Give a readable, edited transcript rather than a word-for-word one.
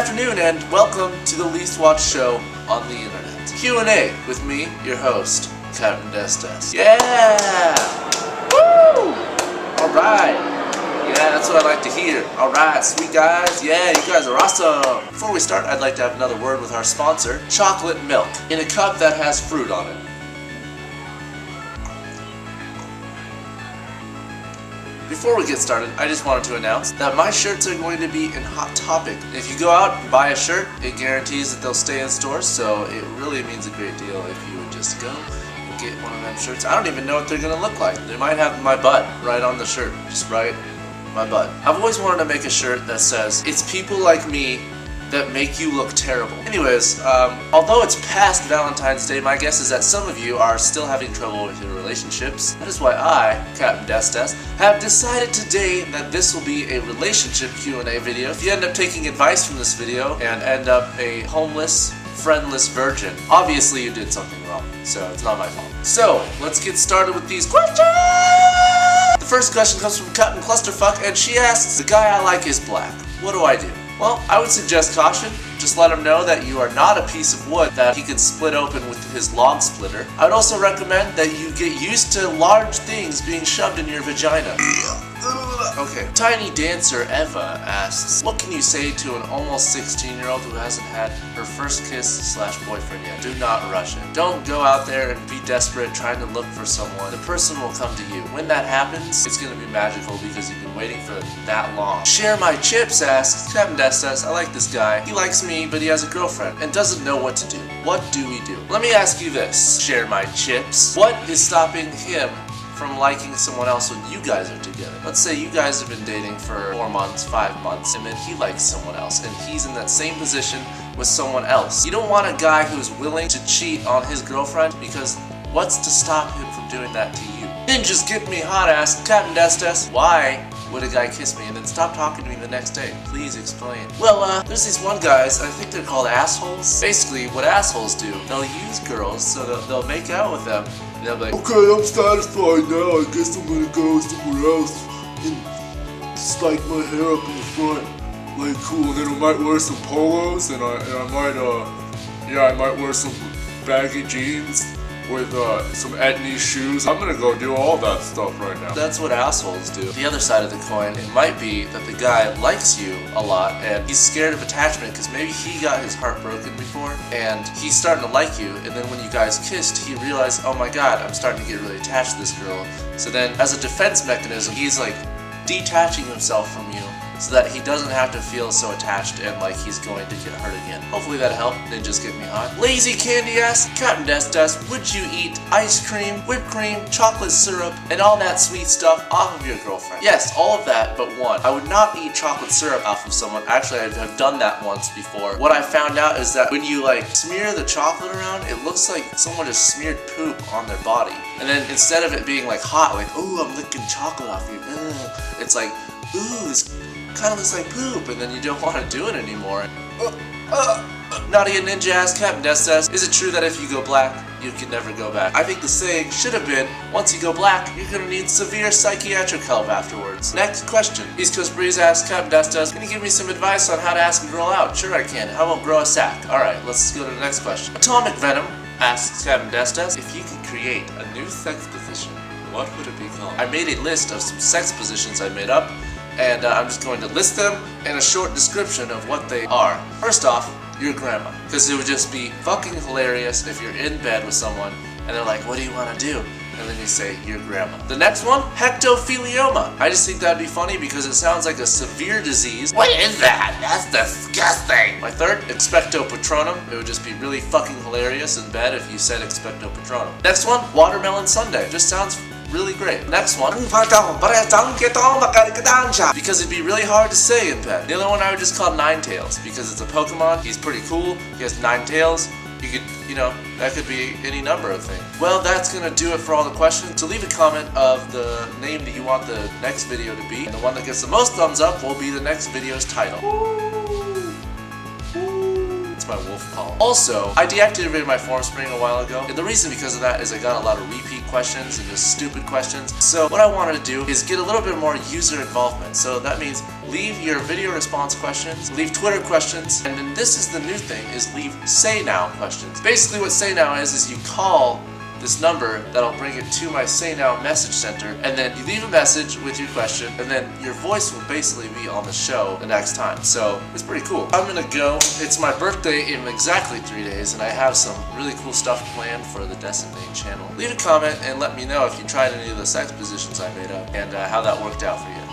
afternoon and welcome to the least watched show on the internet. Q&A with me, your host, Captain Destery. Yeah! Woo! Alright. Yeah, that's what I like to hear. Alright, sweet guys. Yeah, you guys are awesome. Before we start, I'd like to have another word with our sponsor, chocolate milk, in a cup that has fruit on it. Before we get started, I just wanted to announce that my shirts are going to be in Hot Topic. If you go out and buy a shirt, it guarantees that they'll stay in stores, so it really means a great deal if you would just go and get one of them shirts. I don't even know what they're going to look like. They might have my butt right on the shirt, just right my butt. I've always wanted to make a shirt that says, "It's people like me that make you look terrible." Anyways, although it's past Valentine's Day, my guess is that some of you are still having trouble with your relationships. That is why I, Captain Destery, have decided today that this will be a relationship Q&A video. If you end up taking advice from this video and end up a homeless, friendless virgin, obviously you did something wrong, so it's not my fault. So, let's get started with these questions! The first question comes from Captain Clusterfuck, and she asks, "The guy I like is black. What do I do?" Well, I would suggest caution. Just let him know that you are not a piece of wood that he can split open with his log splitter. I would also recommend that you get used to large things being shoved in your vagina. Okay. Tiny Dancer Eva asks, "What can you say to an almost 16-year-old who hasn't had her first kiss/boyfriend yet? Do not rush it. Don't go out there and be desperate trying to look for someone. The person will come to you. When that happens, it's going to be magical because you've been waiting for that long." Share My Chips asks, "Captain Destery, I like this guy. He likes me, but he has a girlfriend and doesn't know what to do. What do we do?" Let me ask you this, Share My Chips. What is stopping him from liking someone else when you guys are together? Let's say you guys have been dating for 4 months, 5 months, and then he likes someone else, and he's in that same position with someone else. You don't want a guy who's willing to cheat on his girlfriend, because what's to stop him from doing that to you? Ninjas Get Me Hot asks, "Captain Destery, why would a guy kiss me and then stop talking to me the next day? Please explain." Well, there's these one guys, I think they're called assholes. Basically, what assholes do, they'll use girls so they'll make out with them. And they'll be like, "Okay, I'm satisfied now. I guess I'm gonna go somewhere else and spike my hair up in the front. Like, cool." And then I might wear some polos, and I might wear some baggy jeans with some Etnies shoes. I'm gonna go do all that stuff right now. That's what assholes do. The other side of the coin, it might be that the guy likes you a lot and he's scared of attachment because maybe he got his heart broken before and he's starting to like you, and then when you guys kissed, he realized, "Oh my god, I'm starting to get really attached to this girl." So then, as a defense mechanism, he's like detaching himself from you so that he doesn't have to feel so attached and like he's going to get hurt again. Hopefully that helped. Ninjas Get Me Hot. Lazy Candy asks, "Captain Destery, would you eat ice cream, whipped cream, chocolate syrup, and all that sweet stuff off of your girlfriend?" Yes, all of that, but one. I would not eat chocolate syrup off of someone. Actually, I have done that once before. What I found out is that when you smear the chocolate around, it looks like someone just smeared poop on their body. And then instead of it being hot, "Ooh, I'm licking chocolate off you," it's like, "Ooh, this kind of looks like poop," and then you don't want to do it anymore. Naughty and Ninja asks, "Captain Destery, is it true that if you go black, you can never go back?" I think the saying should have been, once you go black, you're gonna need severe psychiatric help afterwards. Next question. East Coast Breeze asks, "Captain Destery, can you give me some advice on how to ask a girl out?" Sure I can. How about grow a sack? Alright, let's go to the next question. Atomic Venom asks, "Captain Destery, if you could create a new sex position, what would it be called?" I made a list of some sex positions I made up, and I'm just going to list them in a short description of what they are. First off, your grandma, because it would just be fucking hilarious if you're in bed with someone and they're like, "What do you want to do?" And then you say, "Your grandma." The next one, hectophilioma. I just think that'd be funny because it sounds like a severe disease. What is that? That's disgusting. My third, expecto patronum. It would just be really fucking hilarious in bed if you said expecto patronum. Next one, watermelon sundae. Just sounds really great. Next one, because it'd be really hard to say in bed. The other one I would just call Ninetales because it's a Pokemon. He's pretty cool. He has 9 tails. You could, that could be any number of things. Well, that's gonna do it for all the questions. So leave a comment of the name that you want the next video to be, and the one that gets the most thumbs up will be the next video's title. My wolf call. Also, I deactivated my form spring a while ago, and the reason because of that is I got a lot of repeat questions and just stupid questions. So what I wanted to do is get a little bit more user involvement. So that means leave your video response questions, leave Twitter questions, and then this is the new thing, is leave Say Now questions. Basically what Say Now is you call this number that'll bring it to my Say Now message center, and then you leave a message with your question, and then your voice will basically be on the show the next time. So it's pretty cool. I'm gonna go. It's my birthday in exactly 3 days, and I have some really cool stuff planned for the DESANDNATE channel. Leave a comment and let me know if you tried any of the sex positions I made up and how that worked out for you.